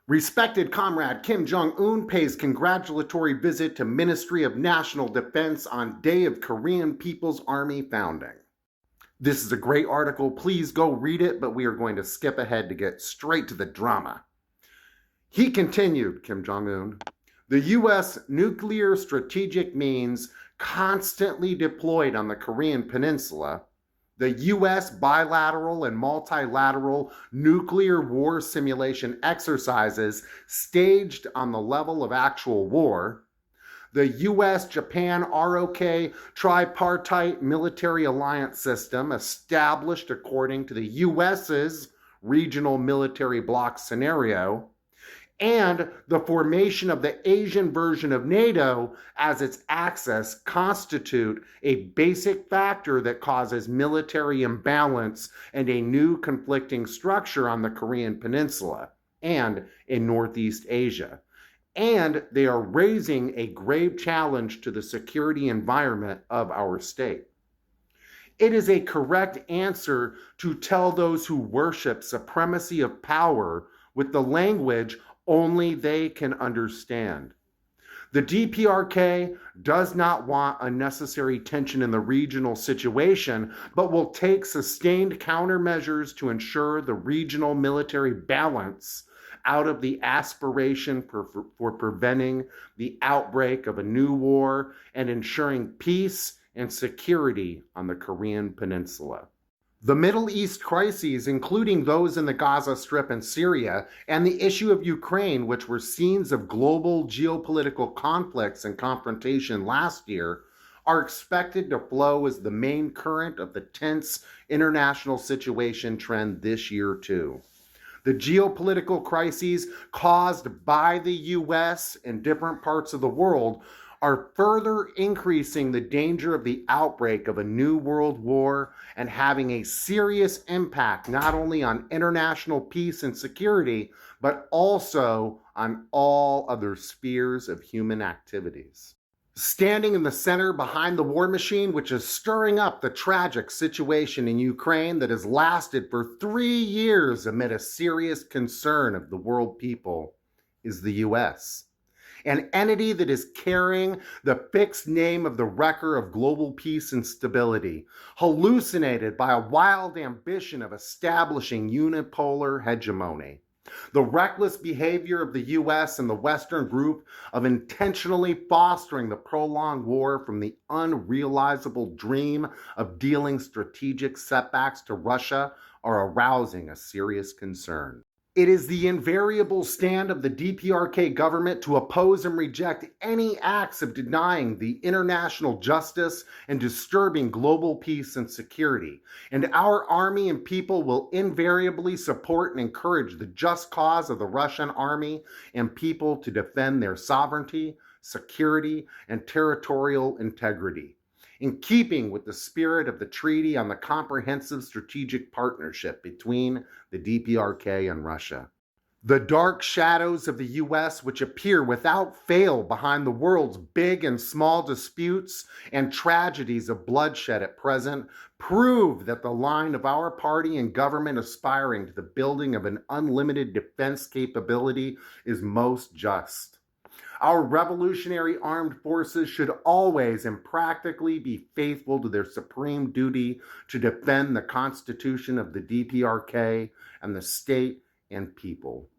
Respected Comrade Kim Jong-un pays congratulatory visit to Ministry of National Defense on Day of Korean People's Army founding. This is a great article. Please go read it, but we are going to skip ahead to get straight to the drama. He continued, Kim Jong-un, the U.S. nuclear strategic means constantly deployed on the Korean peninsula, the U.S. bilateral and multilateral nuclear war simulation exercises staged on the level of actual war, the US-Japan-ROK tripartite military alliance system established according to the US's regional military bloc scenario, and the formation of the Asian version of NATO as its axis constitute a basic factor that causes military imbalance and a new conflicting structure on the Korean peninsula and in Northeast Asia. And they are raising a grave challenge to the security environment of our state. It is a correct answer to tell those who worship supremacy of power with the language only they can understand. The DPRK does not want unnecessary tension in the regional situation, but will take sustained countermeasures to ensure the regional military balance out of the aspiration for preventing the outbreak of a new war and ensuring peace and security on the Korean peninsula. The Middle East crises, including those in the Gaza Strip and Syria, and the issue of Ukraine, which were scenes of global geopolitical conflicts and confrontation last year, are expected to flow as the main current of the tense international situation trend this year too. The geopolitical crises caused by the U.S. in different parts of the world are further increasing the danger of the outbreak of a new world war and having a serious impact not only on international peace and security, but also on all other spheres of human activities. Standing in the center behind the war machine, which is stirring up the tragic situation in Ukraine that has lasted for 3 years amid a serious concern of the world people, is the U.S., an entity that is carrying the fixed name of the wrecker of global peace and stability, hallucinated by a wild ambition of establishing unipolar hegemony. The reckless behavior of the U.S. and the Western group of intentionally fostering the prolonged war from the unrealizable dream of dealing strategic setbacks to Russia are arousing a serious concern. It is the invariable stand of the DPRK government to oppose and reject any acts of denying the international justice and disturbing global peace and security. And our army and people will invariably support and encourage the just cause of the Russian army and people to defend their sovereignty, security, and territorial integrity, in keeping with the spirit of the Treaty on the Comprehensive Strategic Partnership between the DPRK and Russia. The dark shadows of the U.S., which appear without fail behind the world's big and small disputes and tragedies of bloodshed at present, prove that the line of our party and government aspiring to the building of an unlimited defense capability is most just. Our revolutionary armed forces should always and practically be faithful to their supreme duty to defend the Constitution of the DPRK and the state and people.